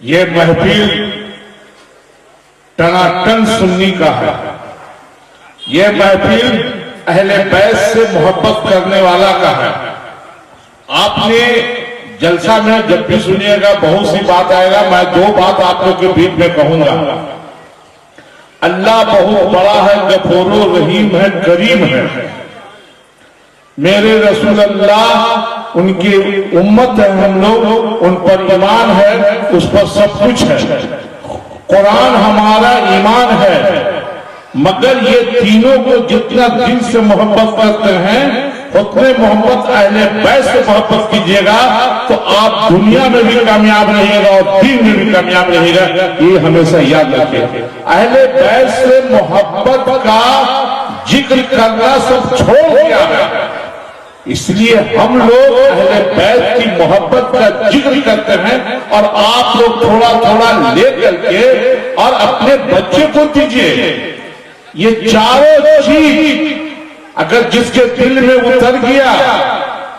یہ محفل ٹناٹن سنی کا ہے. یہ محفل اہل بیت سے محبت کرنے والا کا ہے. آپ نے جلسہ میں جب بھی سنیے گا بہت سی بات آئے گا. میں دو بات آپ لوگ کے بیچ میں کہوں گا. اللہ بہت بڑا ہے, غفور و رحیم ہے, کریم ہے. میرے رسول اللہ ان کی امت ہے, ہم لوگ ان پر ایمان ہے, اس پر سب کچھ ہے. قرآن ہمارا ایمان ہے. مگر یہ تینوں کو جتنا دل سے محبت کرتے ہیں اتنے محبت اہل بیت سے محبت کیجیے گا تو آپ دنیا میں بھی کامیاب رہیے گا اور دین میں بھی کامیاب رہیے گا. یہ ہمیشہ یاد رکھیے. اہل بیت سے محبت کا ذکر کرنا سب چھوڑ دیا ہے. اس لیے ہم لوگ اہل بیت کی محبت کا ذکر کرتے ہیں اور آپ لوگ تھوڑا تھوڑا لے کر کے اور اپنے بچے کو دیجیے. یہ چاروں چیز اگر جس کے دل میں اتر گیا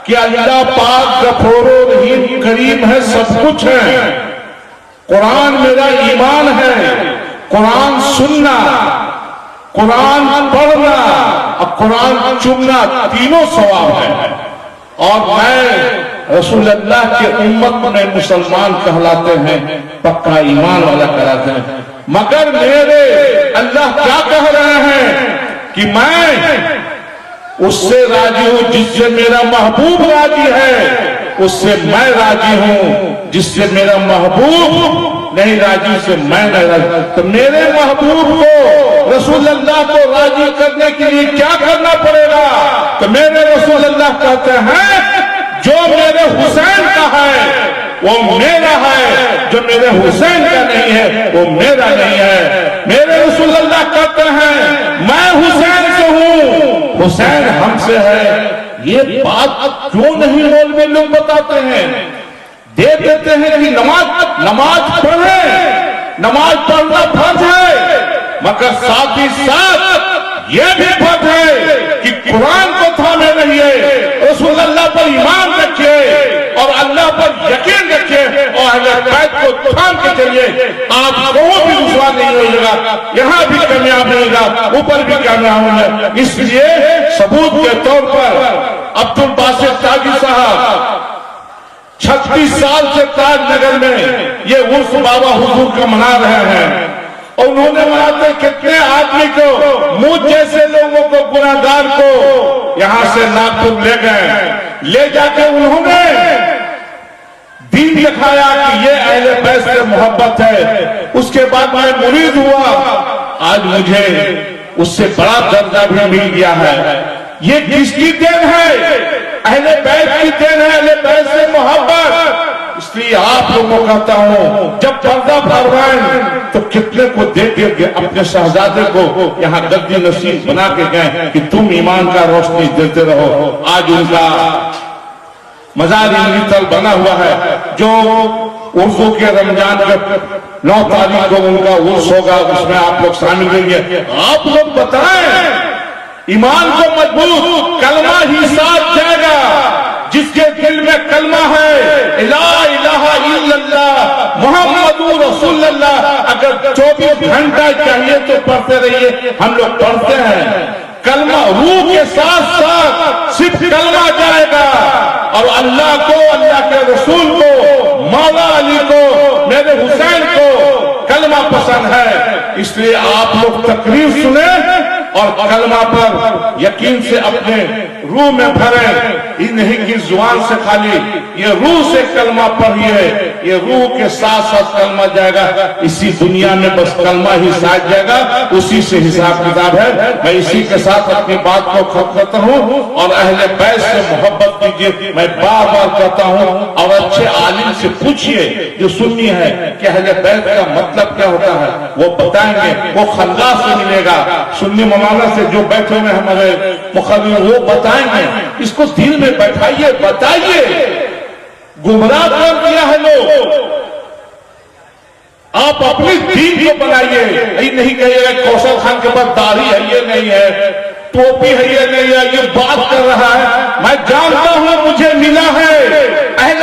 کہ اللہ پاک غفور و رحیم کریم ہے, سب کچھ ہے, قرآن میرا ایمان ہے, قرآن سننا, قرآن پڑھنا اور قرآن چننا تینوں ثواب ہے. اور میں رسول اللہ کے امت میں مسلمان کہلاتے ہیں, پکا ایمان والا کہلاتے ہیں. مگر میرے اللہ کیا کہہ رہے ہیں کہ میں اس سے راضی ہوں جس سے میرا محبوب راضی ہے, اس سے میں راضی ہوں جس سے میرا محبوب نہیں راضی, سے میں نہیں راضی. تو میرے محبوب کو رسول اللہ کو راضی کرنے کے لیے کیا کرنا پڑے گا؟ تو میرے رسول اللہ کہتے ہیں جو میرے حسین کا ہے وہ میرا ہے, جو میرے حسین کا نہیں ہے وہ میرا نہیں ہے. میرے رسول اللہ کہتے ہیں میں حسین سے ہوں, حسین ہم سے ہے. یہ بات کیوں نہیں مولوی لوگ بتاتے ہیں؟ دے دیتے ہیں کہ نماز پڑھیں, نماز پڑھنا فرض ہے, مگر ساتھ ہی ساتھ یہ بھی فرض ہے کہ قرآن کو تھامے رہیے, رسول اللہ پر ایمان رکھیے اور اللہ پر یقین رکھیے اور اہل بیت کو تھام کے چلیے. آپ کہیں بھی رسوا نہیں ہوئے گا, یہاں بھی کامیاب رہے گا, اوپر بھی کامیاب ہوگا. اس لیے ثبوت کے طور پر عبد الباسط تاجی صاحب 36 سال سے تاج نگر میں یہ عرس بابا حضور کا منا رہے ہیں. اور انہوں نے مناتے کتنے آدمی کو, مجھ جیسے لوگوں کو, گناہگار کو یہاں سے ناگپور لے گئے. لے جا کے انہوں نے دین دکھایا کہ یہ اہل بیت سے محبت ہے. اس کے بعد میں مرید ہوا, آج مجھے اس سے بڑا درجہ بھی مل گیا ہے. یہ کس کی دین ہے؟ اہل بیت کی دین ہے, اہل بیت سے محبت. اس لیے آپ لوگوں کو کہتا ہوں جب پردہ پروائیں تو کتنے کو دیکھ کے اپنے شہزادے کو یہاں گدی نشین بنا کے گئے کہ تم ایمان کا روشنی دیتے رہو. آج ان کا مزار تل بنا ہوا ہے. جو عرسوں کے رمضان کے 9 تاریخ کو ان کا عرس ہوگا, اس میں آپ لوگ شامل رہیے. آپ لوگ بتائیں ایمان کو مضبوط, کلمہ ہی ساتھ جائے گا. جس کے دل میں کلمہ ہے لا الہ الا اللہ محمد رسول اللہ, اگر 24 گھنٹہ چاہیے تو پڑھتے رہیے. ہم لوگ پڑھتے ہیں. کلمہ روح کے ساتھ ساتھ صرف کلمہ جائے گا اور اللہ کو, اللہ کے رسول کو, مولا علی کو, میرے حسین کو کلمہ پسند ہے. اس لیے آپ لوگ تقریر سنیں اور کلمہ پر یقین سے اپنے روح میں بھریں. انہیں کی زبان سے خالی یہ روح سے کلمہ پڑھیے, یہ روح کے ساتھ ساتھ کلمہ جائے گا. اسی دنیا میں بس کلمہ ہی ساتھ جائے گا, اسی سے حساب کتاب ہے. میں اسی کے ساتھ اپنی بات کو ختم کرتا ہوں. اور اہل بیت سے محبت کیجیے, میں بار بار کہتا ہوں. اور اچھے عالم سے پوچھئے جو سنی ہے کہ اہل بیت کا مطلب کیا ہوتا ہے, وہ بتائیں گے. وہ خلا سے ملے گا, سنی مولانا سے جو بیٹھے ہوئے ہمارے مقرر وہ بتائیں گے. اس کو دل میں بیٹھائیے, بتائیے. گمراہ کر دیا ہے لوگ, آپ اپنی دین کو بنائیے. یہ نہیں کہیے گا کوثر خان کے پاس داڑھی ہے, یہ نہیں ہے, ٹوپی ہے, یہ نہیں ہے, یہ بات کر رہا ہے. میں جانتا ہوں مجھے ملا ہے اہل